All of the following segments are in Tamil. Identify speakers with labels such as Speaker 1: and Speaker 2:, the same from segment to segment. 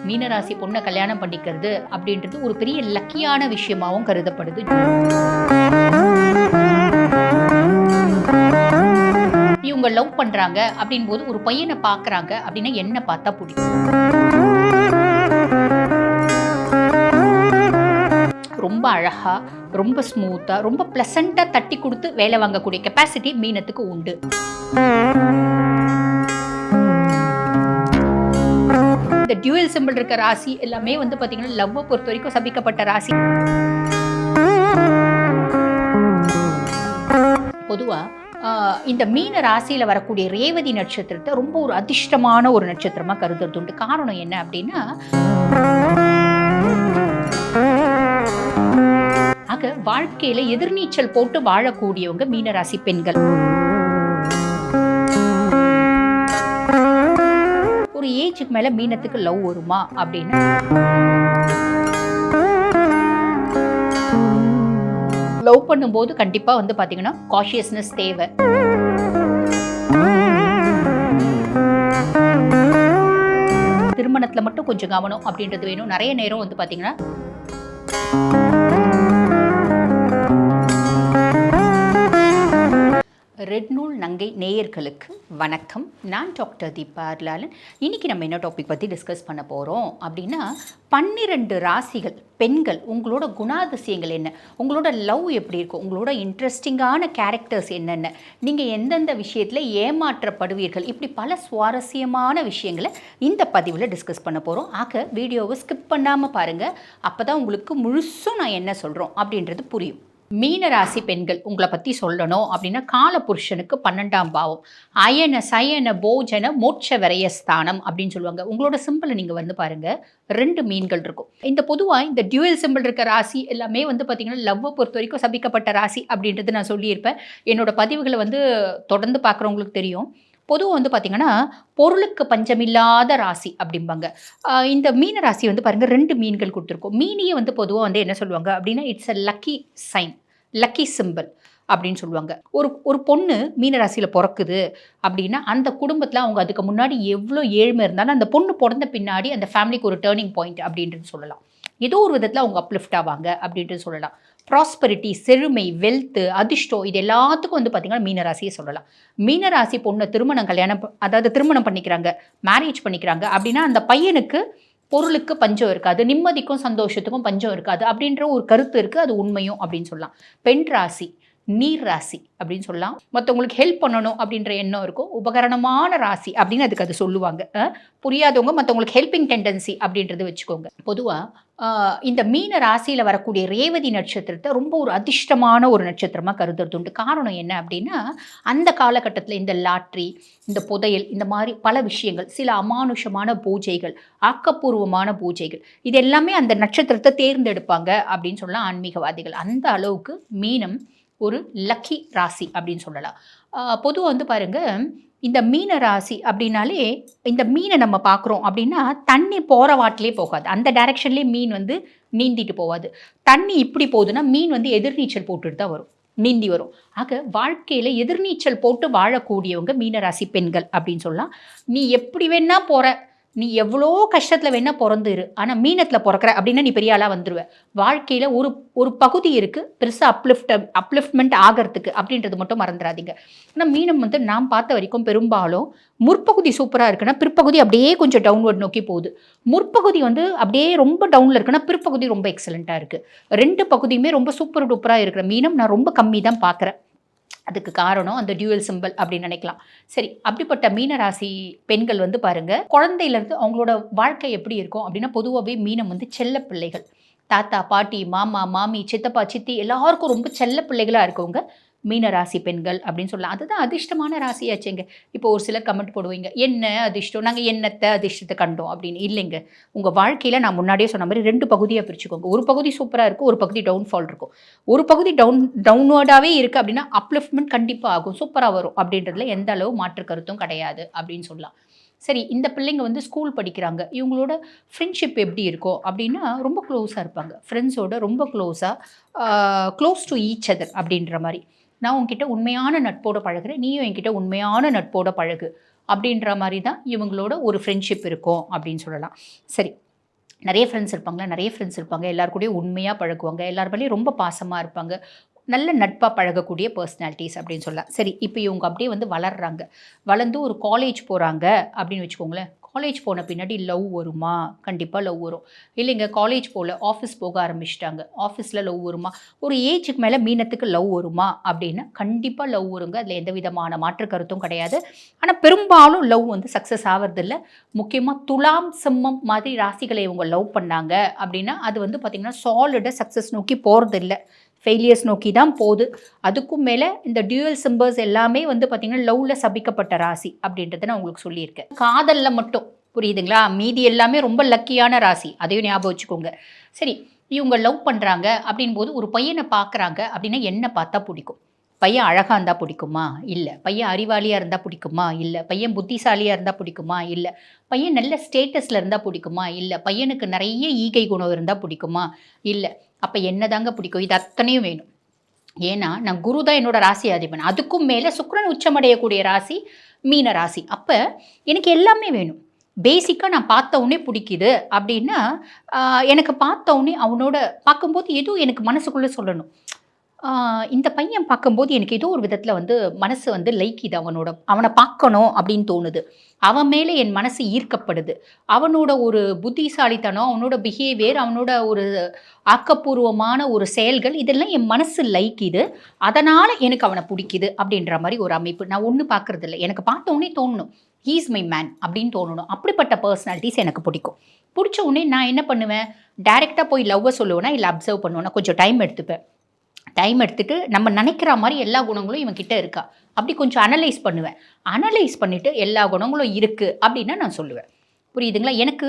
Speaker 1: மீனராசி பொண்ணை கல்யாணம் பண்ணிக்கிறது அப்படின்றது ஒரு பெரிய லக்கியான விஷயமாவும் கருதப்படுது. இவங்க லவ் பண்றாங்க அப்படின் போது ஒரு பையனை பாக்குறாங்க அப்படின்னா என்ன பார்த்தா பிடிக்கும். ரொம்ப அழகா, ரொம்ப ஸ்மூத்தா, ரொம்ப பிளசண்டா தட்டி கொடுத்து வேலை வாங்கக்கூடிய கெப்பாசிட்டி மீனத்துக்கு உண்டு. இந்த டியூவல் சிம்பிள் இருக்க ராசி எல்லாமே வந்து பாத்தீங்கன்னா லவ்வை பொறுத்த வரைக்கும் சபிக்கப்பட்ட ராசி. பொதுவா இந்த மீன ராசியில வரக்கூடிய ரேவதி நட்சத்திரத்தை ரொம்ப ஒரு அதிர்ஷ்டமான ஒரு நட்சத்திரமா கருதுறது உண்டு. காரணம் என்ன அப்படின்னா, ஆக வாழ்க்கையில எதிர்நீச்சல் போட்டு வாழக்கூடியவங்க மீனராசி பெண்கள். ஒரு ஏஜுக்கு மேல மீனத்துக்கு லவ் வருமா அப்படின்னு லவ் பண்ணும்போது கண்டிப்பா வந்து பாத்தீங்கன்னா காஷியஸ்னஸ் தேவை. திருமணத்துல மட்டும் கொஞ்சம் கவனம் அப்படின்றது வேணும். நிறைய நேரம் வந்து பாத்தீங்கன்னா ரெட் நூல் நங்கை நேயர்களுக்கு வணக்கம். நான் டாக்டர் தீபா அர்லாலன். இன்னைக்கு நம்ம என்ன டாபிக் பற்றி டிஸ்கஸ் பண்ண போகிறோம் அப்படின்னா, 12 ராசிகள் பெண்கள் உங்களோட குணாதிசயங்கள் என்ன, உங்களோட லவ் எப்படி இருக்கும், உங்களோட இன்ட்ரெஸ்டிங்கான கேரக்டர்ஸ் என்னென்ன, நீங்கள் எந்தெந்த விஷயத்தில் ஏமாற்றப்படுவீர்கள், இப்படி பல சுவாரஸ்யமான விஷயங்களை இந்த பதிவில் டிஸ்கஸ் பண்ண போகிறோம். ஆக வீடியோவை ஸ்கிப் பண்ணாமல் பாருங்கள். அப்போ தான் உங்களுக்கு முழுசும் நான் என்ன சொல்கிறோம் அப்படின்றது புரியும். மீனராசி பெண்கள் உங்களை பற்றி சொல்லணும் அப்படின்னா, காலபுருஷனுக்கு 12ஆம் பாவம் அயன சயன போஜன மோட்ச விரயஸ்தானம் அப்படின்னு சொல்லுவாங்க. உங்களோட சிம்பிளை நீங்கள் வந்து பாருங்கள், 2 மீன்கள் இருக்கும். இந்த பொதுவாக இந்த டியூவல் சிம்பிள் இருக்க ராசி எல்லாமே வந்து பார்த்திங்கன்னா லவ்வை பொறுத்த வரைக்கும் சபிக்கப்பட்ட ராசி அப்படின்றது நான் சொல்லியிருப்பேன். என்னோட பதிவுகளை வந்து தொடர்ந்து பார்க்குறவங்களுக்கு தெரியும். பொதுவாக வந்து பார்த்திங்கன்னா பொருளுக்கு பஞ்சமில்லாத ராசி அப்படிம்பாங்க. இந்த மீன ராசி வந்து பாருங்கள் 2 மீன்கள் கொடுத்துருக்கோம். மீனியை வந்து பொதுவாக வந்து என்ன சொல்லுவாங்க அப்படின்னா, it's a lucky sign, lucky symbol அப்படின்னு சொல்லுவாங்க. ஒரு பொண்ணு மீனராசியில் பிறக்குது அப்படின்னா அந்த குடும்பத்தில் அவங்க அதுக்கு முன்னாடி எவ்வளோ ஏழ்மை இருந்தாலும் அந்த பொண்ணு பிறந்த பின்னாடி அந்த ஃபேமிலிக்கு ஒரு டேர்னிங் பாயிண்ட் அப்படின்றது சொல்லலாம். ஏதோ ஒரு விதத்தில் அவங்க அப்லிஃப்ட் ஆவாங்க அப்படின்ட்டு சொல்லலாம். ப்ராஸ்பரிட்டி, செழுமை, வெல்த்து, அதிர்ஷ்டம், இது எல்லாத்துக்கும் வந்து பார்த்திங்கன்னா மீனராசியை சொல்லலாம். மீனராசி பொண்ணை திருமணம் பண்ணிக்கிறாங்க, மேரேஜ் பண்ணிக்கிறாங்க அப்படின்னா அந்த பையனுக்கு பொருளுக்கு பஞ்சம் இருக்காது, நிம்மதிக்கும் சந்தோஷத்துக்கும் பஞ்சம் இருக்காது அப்படின்ற ஒரு கருத்து இருக்குது. அது உண்மையும் அப்படின்னு சொல்லலாம். பெண் ராசி நீர் ராசி அப்படின்னு சொல்லலாம். மற்றவங்களுக்கு ஹெல்ப் பண்ணணும் அப்படின்ற எண்ணம் இருக்கும். உபகரணமான ராசி அப்படின்னு அதுக்கு அது சொல்லுவாங்க. புரியாதவங்க மற்றவங்களுக்கு ஹெல்பிங் டெண்டன்சி அப்படின்றது வச்சுக்கோங்க. பொதுவாக இந்த மீன ராசியில் வரக்கூடிய ரேவதி நட்சத்திரத்தை ரொம்ப ஒரு அதிர்ஷ்டமான ஒரு நட்சத்திரமாக கருதுறது உண்டு. காரணம் என்ன அப்படின்னா, அந்த காலகட்டத்தில் இந்த லாட்ரி, இந்த புதையல், இந்த மாதிரி பல விஷயங்கள், சில அமானுஷமான பூஜைகள், ஆக்கப்பூர்வமான பூஜைகள், இது எல்லாமே அந்த நட்சத்திரத்தை தேர்ந்தெடுப்பாங்க அப்படின்னு சொல்லலாம் ஆன்மீகவாதிகள். அந்த அளவுக்கு மீனம் ஒரு லக்கி ராசி அப்படின்னு சொல்லலாம். பொதுவாக வந்து பாருங்கள், இந்த மீன ராசி அப்படின்னாலே இந்த மீனை நம்ம பார்க்குறோம் அப்படின்னா தண்ணி போகிற வாட்டிலே போகாது, அந்த டைரெக்ஷன்லேயே மீன் வந்து நீந்திட்டு போகாது. தண்ணி இப்படி போகுதுன்னா மீன் வந்து எதிர்நீச்சல் போட்டுட்டு தான் வரும், நீந்தி வரும். ஆக வாழ்க்கையில் எதிர்நீச்சல் போட்டு வாழக்கூடியவங்க மீனராசி பெண்கள் அப்படின்னு சொல்லலாம். நீ எப்படி வேணா போகிற, நீ எவ்வளோ கஷ்டத்தில் வேணால் பிறந்துரு, ஆனால் மீனத்தில் பிறக்கிற அப்படின்னா நீ பெரிய ஆளாக வந்துடுவ. வாழ்க்கையில் ஒரு பகுதி இருக்குது பெருசாக அப்லிஃப்ட்மெண்ட் ஆகிறதுக்கு அப்படின்றது மட்டும் மறந்துடாதீங்க. ஆனால் மீனம் வந்து நான் பார்த்த வரைக்கும் பெரும்பாலும் முற்பகுதி சூப்பராக இருக்குன்னா பிற்பகுதி அப்படியே கொஞ்சம் டவுன்வர்ட் நோக்கி போகுது. முற்பகுதி வந்து அப்படியே ரொம்ப டவுனில் இருக்குன்னா பிற்பகுதி ரொம்ப எக்ஸலண்ட்டாக இருக்குது. 2 பகுதியுமே ரொம்ப சூப்பர் டூப்பராக இருக்கிற மீனம் நான் ரொம்ப கம்மி தான் பார்க்குறேன். அதுக்கு காரணம் அந்த டியூவல் சிம்பிள் அப்படின்னு நினைக்கலாம். சரி, அப்படிப்பட்ட மீனராசி பெண்கள் வந்து பாருங்க, குழந்தையிலேருந்து அவங்களோட வாழ்க்கை எப்படி இருக்கும் அப்படின்னா, பொதுவாகவே மீனம் வந்து செல்ல பிள்ளைகள். தாத்தா பாட்டி, மாமா மாமி, சித்தப்பா சித்தி எல்லாருக்கும் ரொம்ப செல்ல பிள்ளைகளாக இருக்கவங்க மீனராசி பெண்கள் அப்படின்னு சொல்லலாம். அதுதான் அதிர்ஷ்டமான ராசியாச்சுங்க. இப்போ ஒரு சிலர் கமெண்ட் போடுவீங்க, என்ன அதிர்ஷ்டம், நாங்கள் என்னத்தை அதிர்ஷ்டத்தை கண்டோம் அப்படின்னு. இல்லைங்க, உங்கள் வாழ்க்கையில் நான் முன்னாடியே சொன்ன மாதிரி 2 பகுதியாக பிரிச்சுக்கோங்க. ஒரு பகுதி சூப்பராக இருக்கும், ஒரு பகுதி டவுன்ஃபால் இருக்கும். ஒரு பகுதி டவுன்வர்டாகவே இருக்குது அப்படின்னா அப்லிஃப்ட்மெண்ட் கண்டிப்பாக ஆகும், சூப்பராக வரும் அப்படின்றதுல எந்த அளவு மாற்று கருத்தும் கிடையாது அப்படின்னு சொல்லலாம். சரி, இந்த பிள்ளைங்க வந்து ஸ்கூல் படிக்கிறாங்க, இவங்களோட ஃப்ரெண்ட்ஷிப் எப்படி இருக்கும் அப்படின்னா ரொம்ப க்ளோஸாக இருப்பாங்க. ஃப்ரெண்ட்ஸோட ரொம்ப க்ளோஸ் டு ஈச் அதர் அப்படின்ற மாதிரி. நான் உங்ககிட்ட உண்மையான நட்போட பழகுறேன், நீயும் என்கிட்ட உண்மையான நட்போட பழகு அப்படின்ற மாதிரி தான் இவங்களோட ஒரு ஃப்ரெண்ட்ஷிப் இருக்கும் அப்படின்னு சொல்லலாம். சரி, நிறைய ஃப்ரெண்ட்ஸ் இருப்பாங்க. எல்லார் கூடயும் உண்மையா பழகுவாங்க. எல்லார் மேலயும் ரொம்ப பாசமா இருப்பாங்க. நல்ல நட்பா பழகக்கூடிய பர்சனாலிட்டீஸ் அப்படின்னு சொல்லலாம். சரி, இப்போ இவங்க அப்படியே வந்து வளர்றாங்க. வளர்ந்து ஒரு காலேஜ் போறாங்க அப்படின்னு வச்சுக்கோங்களேன். காலேஜ் போன பின்னாடி லவ் வருமா? கண்டிப்பா லவ் வரும். இல்லைங்க காலேஜ் போல, ஆஃபீஸ் போக ஆரம்பிச்சுட்டாங்க. ஆஃபீஸ்ல லவ் வருமா? ஒரு ஏஜுக்கு மேல மீனத்துக்கு லவ் வருமா? அப்படின்னா கண்டிப்பா லவ் வருங்க. அதில எந்த விதமான மாற்று கருத்தும் கிடையாது. ஆனா பெரும்பாலும் லவ் வந்து சக்சஸ் ஆவறதில்ல. முக்கியமா துலாம், சிம்மம் மாதிரி ராசிகளை இவங்க லவ் பண்ணாங்க அப்படின்னா, அது வந்து பார்த்தீங்கன்னா சாலிடா சக்சஸ் நோக்கி போறதில்ல. ஃபெயிலியர்ஸ் நோக்கி தான் போகுது. அதுக்கும் மேல இந்த டியூயல் சிம்பர்ஸ் எல்லாமே வந்து பார்த்தீங்கன்னா, லவ்ல சபிக்கப்பட்ட ராசி அப்படின்றத நான் உங்களுக்கு சொல்லியிருக்கேன். காதல்ல மட்டும் புரியுதுங்களா? மீதி எல்லாமே ரொம்ப லக்கியான ராசி. அதையும் ஞாபகம் வச்சுக்கோங்க. சரி, இவங்க லவ் பண்றாங்க அப்படின்போது ஒரு பையன பார்க்குறாங்க அப்படின்னா என்ன பார்த்தா புடிக்கும்? பையன் அழகா இருந்தா புடிக்குமா? இல்ல. பையன் அறிவாளியா இருந்தா புடிக்குமா? இல்ல. பையன் புத்திசாலியா இருந்தா புடிக்குமா? இல்ல. பையன் நல்ல ஸ்டேட்டஸ்ல இருந்தா புடிக்குமா? இல்ல. பையனுக்கு நெறைய ஈகை குணம் இருந்தா புடிக்குமா? இல்ல. அப்ப என்னதாங்க பிடிக்கும்? இது அத்தனையும் வேணும். ஏன்னா, நான் குரு தான் என்னோட ராசி அதிபன். அதுக்கும் மேல சுக்கிரன் உச்சமடையக்கூடிய ராசி மீன ராசி. அப்ப எனக்கு எல்லாமே வேணும். பேசிக்கா நான் பார்த்த உடனே பிடிக்குது அப்டின்னா, எனக்கு பார்த்த உடனே அவனோட பார்க்கும்போது ஏதோ எனக்கு மனசுக்குள்ள சொல்லணும். இந்த பையன் பார்க்கும்போது எனக்கு ஏதோ ஒரு விதத்தில வந்து மனசு வந்து லைக்கிது அவன பார்க்கணும் அப்படின்னு தோணுது. அவன் மேல என் மனசு ஈர்க்கப்படுது. அவனோட ஒரு புத்திசாலித்தனம், அவனோட பிஹேவியர், அவனோட ஒரு ஆக்கப்பூர்வமான ஒரு செயல்கள் இதெல்லாம் என் மனசு லைக்கிது. அதனால எனக்கு அவன புடிக்குது அப்படின்ற மாரி ஒரு அமைப்பு. நான் ஒண்ணு பார்க்கறதில்ல. எனக்கு பார்த்த உடனே தோணணும். ஹி இஸ் மை மேன் அப்படின்னு தோணணும். அப்படிப்பட்ட பெர்சனாலிட்டீஸ் எனக்கு பிடிக்கும். புடிச்ச உடனே நான் என்ன பண்ணுவேன்? டைரக்ட்டா போய் லவ்வ சொல்லுவேனா, இல்ல அப்சர்வ் பண்ணுவேனா? கொஞ்சம் டைம் எடுத்துப்பேன். டைம் எடுத்துட்டு நம்ம நினைக்கிற மாரி எல்லா குணங்களும் இவன்கிட்ட இருக்கா? அப்படி கொஞ்சம் அனலைஸ் பண்ணுவேன். அனலைஸ் பண்ணிட்டு எல்லா குணங்களும் இருக்கு அப்படின்னா நான் சொல்லுவேன். புரியுதுங்களா? எனக்கு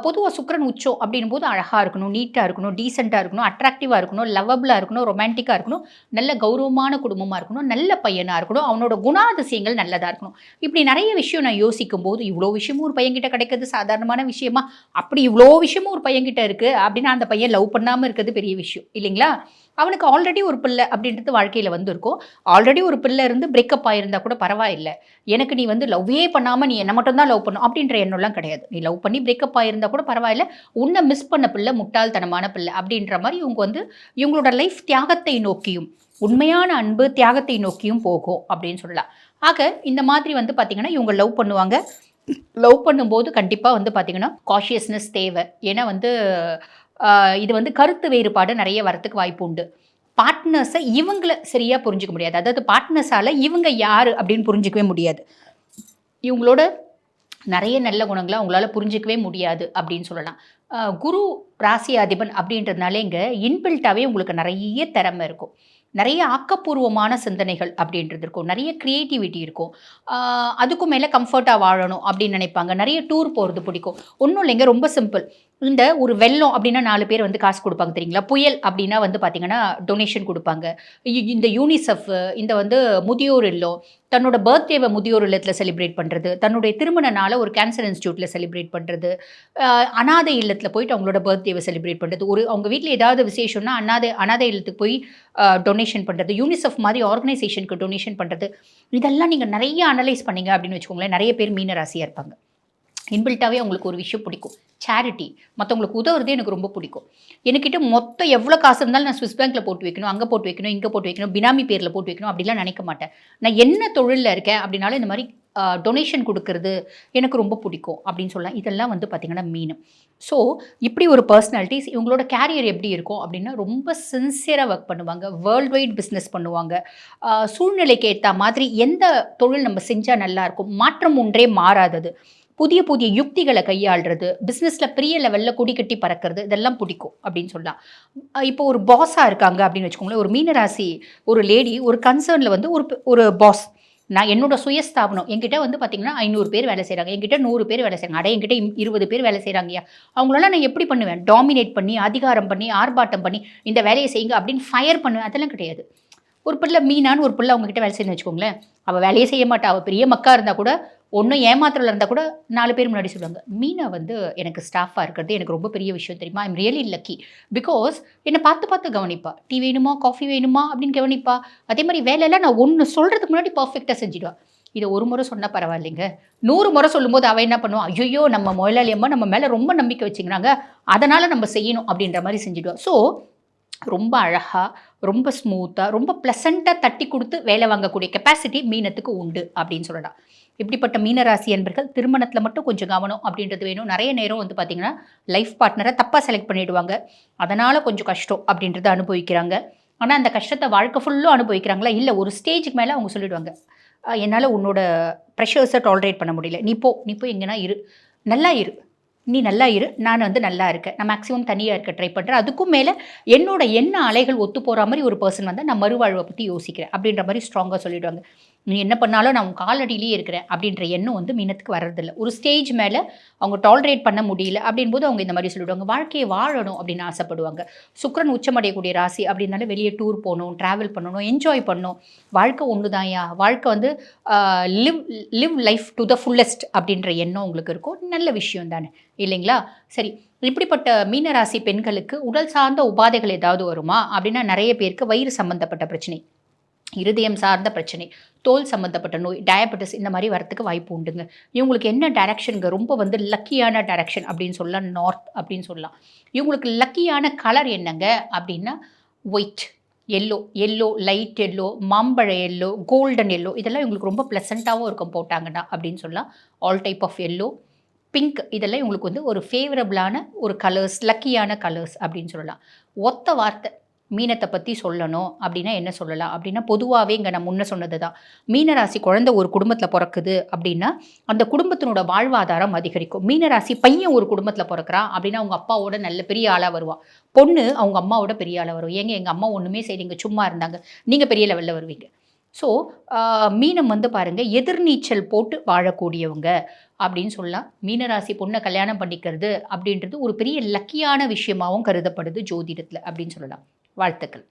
Speaker 1: பொதுவா சுக்கிரன் உச்சம் அப்படின்னும்போது அழகா இருக்கணும், நீட்டா இருக்கணும், டீசென்ட்டா இருக்கணும், அட்ராக்டிவா இருக்கணும், லவ்வபிளா இருக்கணும், ரொமான்டிக்கா இருக்கணும், நல்ல கௌரவமான குடும்பமா இருக்கணும், நல்ல பையனா இருக்கணும், அவனோட குணாதிசயங்கள் நல்லதா இருக்கணும். இப்படி நெறைய விஷயம் நான் யோசிக்கும்போது, இவ்ளோ விஷயமும் ஒரு பையன்கிட்ட கிடைக்கிறது சாதாரணமான விஷயமா? அப்படி இவ்ளோ விஷயமும் ஒரு பையன்கிட்ட இருக்கு அப்படின்னா, அந்த பையன் லவ் பண்ணாம இருக்கிறது பெரிய விஷயம். இல்லைங்களா? அவனுக்கு ஆல்ரெடி ஒரு பிள்ளை அப்படின்றது வாழ்க்கையில வந்திருக்கும். ஆல்ரெடி ஒரு பிள்ளை இருந்து பிரேக்கப் ஆயிருந்தா கூட பரவாயில்ல. எனக்கு நீ வந்து லவ்வே பண்ணாம நீ என்ன மட்டும் தான் லவ் பண்ணணும் அப்படின்ற எண்ணம்லாம் கிடையாது. நீ லவ் பண்ணி பிரேக்கப் ஆயிருந்தா கூட பரவாயில்ல. உன்ன மிஸ் பண்ண பிள்ளை, முட்டாள்தனமான பிள்ளை அப்படின்ற மாரி இவங்க வந்து இவங்களோட லைஃப் தியாகத்தை நோக்கியும், உண்மையான அன்பு தியாகத்தை நோக்கியும் போகும் அப்படின்னு சொல்லலாம். ஆக இந்த மாதிரி வந்து பார்த்தீங்கன்னா, இவங்க லவ் பண்ணுவாங்க. லவ் பண்ணும்போது கண்டிப்பா வந்து பார்த்தீங்கன்னா, காஷியஸ்னஸ் தேவை. ஏன்னா வந்து இது வந்து கருத்து வேறுபாடு நெறைய வரத்துக்கு வாய்ப்பு உண்டு. பார்ட்னர்ஸ இவங்கள சரியா புரிஞ்சுக்க முடியாது. அதாவது பார்ட்னர்ஸால இவங்க யாரு அப்படின்னு புரிஞ்சுக்கவே முடியாது. இவங்களோட நெறைய நல்ல குணங்கள அவங்களால புரிஞ்சுக்கவே முடியாது அப்படின்னு சொல்லலாம். குரு ராசி அதிபன் அப்படின்றதுனாலேங்க இன்பில்ட்டாவே உங்களுக்கு நெறைய திறமை இருக்கும். நெறைய ஆக்கப்பூர்வமான சிந்தனைகள் அப்படின்றது இருக்கும். நெறைய கிரியேட்டிவிட்டி இருக்கும். ஆ அதுக்கும் மேல கம்ஃபர்ட்டா வாழணும் அப்படின்னு நினைப்பாங்க. நெறைய டூர் போறது பிடிக்கும். ஒண்ணும் இல்லைங்க ரொம்ப சிம்பிள். இந்த ஒரு வெள்ளம் அப்படின்னா 4 பேர் வந்து காசு குடுப்பாங்க தெரியுங்களா? புயல் அப்படின்னா வந்து பார்த்தீங்கன்னா, டொனேஷன் குடுப்பாங்க. இந்த யூனிசெஃப், இந்த வந்து முதியோர் இல்லம், தன்னோட பர்த்டேவ முதியோர் இல்லத்தில செலிப்ரேட் பண்றது, தன்னுடைய திருமண நாள ஒரு கேன்சர் இன்ஸ்டிடியூட்ல செலிப்ரேட் பண்றது, அனாதை இல்லத்தில போயிட்டு அவங்களோட பர்த்டேவ செலிப்ரேட் பண்றது. அவங்க வீட்ல ஏதாவது விசேஷம்னா அனாதை அனாதை இல்லத்துக்கு போய் டொனேஷன் பண்றது. யூனிசெஃப் மாரி ஆர்கனைசேஷனுக்கு டொனேஷன் பண்றது. இதெல்லாம் நீங்க நெறைய அனலைஸ் பண்ணீங்க அப்படின்னு வச்சுக்கோங்களேன், நெறைய பேர் மீன ராசியா இருப்பாங்க. இன்பில்ட்டாவே அவங்களுக்கு ஒரு விஷயம் பிடிக்கும். சேரிட்டி. மத்தவங்களுக்கு உதவுறது எனக்கு ரொம்ப பிடிக்கும். என்கிட்ட மொத்தம் எவ்வளோ காசு இருந்தாலும் நான் ஸ்விஸ் பேங்க்ல போட்டு வைக்கணும், அங்க போட்டு வைக்கணும், இங்க போட்டு வைக்கணும், பினாமி பேர்ல போட்டு வைக்கணும் அப்படிலாம் நினைக்க மாட்டேன். நான் என்ன தொழில்ல இருக்கேன் அப்படின்னாலும் இந்த மாரி டொனேஷன் குடுக்கறது எனக்கு ரொம்ப பிடிக்கும் அப்படின்னு சொல்லலாம். இதெல்லாம் வந்து பார்த்தீங்கன்னா மீனம். ஸோ இப்படி ஒரு பர்சனாலிட்டீஸ் இவங்களோட கேரியர் எப்படி இருக்கும் அப்படின்னா, ரொம்ப சின்சியரா ஒர்க் பண்ணுவாங்க. வேர்ல்ட் வைட் பிசினஸ் பண்ணுவாங்க. சூழ்நிலைக்கு ஏத்தா மாதிரி எந்த தொழில் நம்ம செஞ்சா நல்லாயிருக்கும், மாற்றம் ஒன்றே மாறாதது. புதிய புதிய யுக்திகள கையாள்றது, பிசினஸ்ல பெரிய லெவல்ல கொடி கட்டி பறக்கிறது, இதெல்லாம் பிடிக்கும் அப்படின்னு சொல்லலாம். இப்போ ஒரு பாஸா இருக்காங்க அப்படின்னு வச்சுக்கோங்களேன். ஒரு மீனராசி ஒரு லேடி ஒரு கன்சர்ன்ல வந்து ஒரு பாஸ். நான் என்னோட சுயஸ்தாபனம். என்கிட்ட வந்து பார்த்தீங்கன்னா 500 பேர் வேலை செய்றாங்க. என்கிட்ட 100 பேர் வேலை செய்றாங்க. அட என்கிட்ட 20 பேர் வேலை செய்றாங்கய்யா. அவங்களலாம் நான் எப்படி பண்ணுவேன்? டாமினேட் பண்ணி, அதிகாரம் பண்ணி, ஆர்ப்பாட்டம் பண்ணி, இந்த வேலைய செய்யுங்க அப்படின்னு ஃபயர் பண்ணுவேன். அதெல்லாம் கிடையாது. ஒரு பிள்ளை மீனான்னு ஒரு பிள்ளை அவங்ககிட்ட வேலை செய்யுதுன்னு வச்சுக்கோங்களேன். அவ வேலையே செய்ய மாட்டா. அவ பெரிய மக்கா இருந்தா கூட, ஒண்ணும் ஏமாத்துறதுல இருந்தா கூட 4 பேர் முன்னாடி சொல்லுவாங்க. மீனா வந்து எனக்கு ஸ்டாஃபா இருக்கிறது எனக்கு ரொம்ப பெரிய விஷயம் தெரியுமா? ஐ அம் ரியலி லக்கி. பிகாஸ் என்ன பார்த்து பார்த்து கவனிப்பா. டீ வேணுமா? காஃபி வேணுமா? அப்படின்னு கவனிப்பா. அதே மாரி வேலையெல்லாம் நான் ஒண்ணு சொல்றதுக்கு முன்னாடி பெர்ஃபெக்ட்டா செஞ்சுடுவா. இதை ஒரு முறை சொன்னால் பரவாயில்லைங்க, 100 முறை சொல்லும்போது அவள் என்ன பண்ணுவான், ஐயோ நம்ம முதலாளி அம்மா நம்ம மேலே ரொம்ப நம்பிக்கை வச்சுக்கிறாங்க, அதனால் நம்ம செய்யணும் அப்படின்ற மாதிரி செஞ்சுடுவோம். ஸோ ரொம்ப அழகாக, ரொம்ப ஸ்மூத்தாக, ரொம்ப ப்ளசண்ட்டாக தட்டி கொடுத்து வேலை வாங்கக்கூடிய கெப்பாசிட்டி மீனத்துக்கு உண்டு அப்படின்னு சொல்லலாம். இப்படிப்பட்ட மீனராசி என்பர்கள் திருமணத்தில் மட்டும் கொஞ்சம் கவனம் அப்படின்றது வேணும். நிறைய நேரம் வந்து பார்த்திங்கன்னா லைஃப் பார்ட்னரை தப்பாக செலக்ட் பண்ணிவிடுவாங்க, அதனால் கொஞ்சம் கஷ்டம் அப்படின்றத அனுபவிக்கிறாங்க. ஆனால் அந்த கஷ்டத்தை வாழ்க்கை ஃபுல்லும் அனுபவிக்கிறாங்களா, இல்லை ஒரு ஸ்டேஜுக்கு மேலே அவங்க சொல்லிவிடுவாங்க, என்னால் உன்னோட ப்ரெஷர்ஸை டாலரேட் பண்ண முடியல, நீ போ எங்கன்னா இரு, நல்லா இரு, நீ நல்லா இரு, நான் வந்து நல்லா இருக்கேன், நான் மேக்ஸிமம் தனியாக இருக்க ட்ரை பண்ணுறேன், அதுக்கும் மேலே என்னோட எண்ண அலைகள் ஒத்து போகிற மாதிரி ஒரு பர்சன் வந்தால் நான் மறுவாழ்வை பற்றி யோசிக்கிறேன் அப்படின்ற மாதிரி ஸ்ட்ராங்காக சொல்லிவிடுவாங்க. நீ என்ன பண்ணாலும் நான் உன் காலடியிலேயே இருக்கிறேன் அப்படின்ற எண்ணம் வந்து மீனத்துக்கு வர்றதில்லை. ஒரு ஸ்டேஜ் மேலே அவங்க டாலரேட் பண்ண முடியல அப்படின்போது அவங்க இந்த மாதிரி சொல்லிவிடுவாங்க. வாழ்க்கையை வாழணும் அப்படின்னு ஆசைப்படுவாங்க. சுக்கிரன் உச்சமடையக்கூடிய ராசி அப்படின்னால வெளியே டூர் போகணும், ட்ராவல் பண்ணணும், என்ஜாய் பண்ணணும். வாழ்க்கை ஒன்று தான்யா, வாழ்க்கை வந்து live life to the fullest அப்படின்ற எண்ணம் உங்களுக்கு இருக்கும். நல்ல விஷயம் தானே இல்லைங்களா? சரி, இப்படிப்பட்ட மீனராசி பெண்களுக்கு உடல் சார்ந்த உபாதைகள் ஏதாவது வருமா அப்படின்னா, நிறைய பேருக்கு வயிறு சம்மந்தப்பட்ட பிரச்சனை, இருதயம் சார்ந்த பிரச்சனை, தோல் சம்மந்தப்பட்ட நோய், டயபெட்டிஸ் இந்த மாதிரி வரத்துக்கு வாய்ப்பு உண்டுங்க. இவங்களுக்கு என்ன டைரக்ஷனுங்க ரொம்ப வந்து லக்கியான டைரக்ஷன் அப்படின்னு சொல்லலாம், நார்த் அப்படின்னு சொல்லலாம். இவங்களுக்கு லக்கியான கலர் என்னங்க அப்படின்னா ஒயிட், எல்லோ, லைட் எல்லோ, மாம்பழ எல்லோ, கோல்டன் எல்லோ, இதெல்லாம் இவங்களுக்கு ரொம்ப ப்ளசண்ட்டாகவும் இருக்கும் போட்டாங்கன்னா அப்படின்னு சொல்லலாம். All type of yellow, pink, இதெல்லாம் இவங்களுக்கு வந்து ஒரு ஃபேவரபிளான ஒரு கலர்ஸ், லக்கியான கலர்ஸ் அப்படின்னு சொல்லலாம். ஒத்த வார்த்தை மீனத்தை பற்றி சொல்லணும் அப்படின்னா என்ன சொல்லலாம் அப்படின்னா, பொதுவாகவே இங்கே நான் முன்ன சொன்னது தான், மீனராசி குழந்தை ஒரு குடும்பத்தில் பிறக்குது அப்படின்னா அந்த குடும்பத்தினோட வாழ்வாதாரம் அதிகரிக்கும். மீனராசி பையன் ஒரு குடும்பத்தில் பிறக்கிறான் அப்படின்னா அவங்க அப்பாவோட நல்ல பெரிய ஆளாக வருவான், பொண்ணு அவங்க அம்மாவோட பெரிய ஆளாக வரும். ஏங்க எங்கள் அம்மா ஒன்றுமே செய்றீங்க, சும்மா இருந்தாங்க, நீங்கள் பெரிய லெவலில் வருவீங்க. ஸோ மீனம் வந்து பாருங்கள் எதிர்நீச்சல் போட்டு வாழக்கூடியவங்க அப்படின்னு சொல்லலாம். மீனராசி பொண்ணை கல்யாணம் பண்ணிக்கிறது அப்படின்றது ஒரு பெரிய லக்கியான விஷயமாகவும் கருதப்படுது ஜோதிடத்தில் அப்படின்னு சொல்லலாம். வாழ்த்துக்கள்.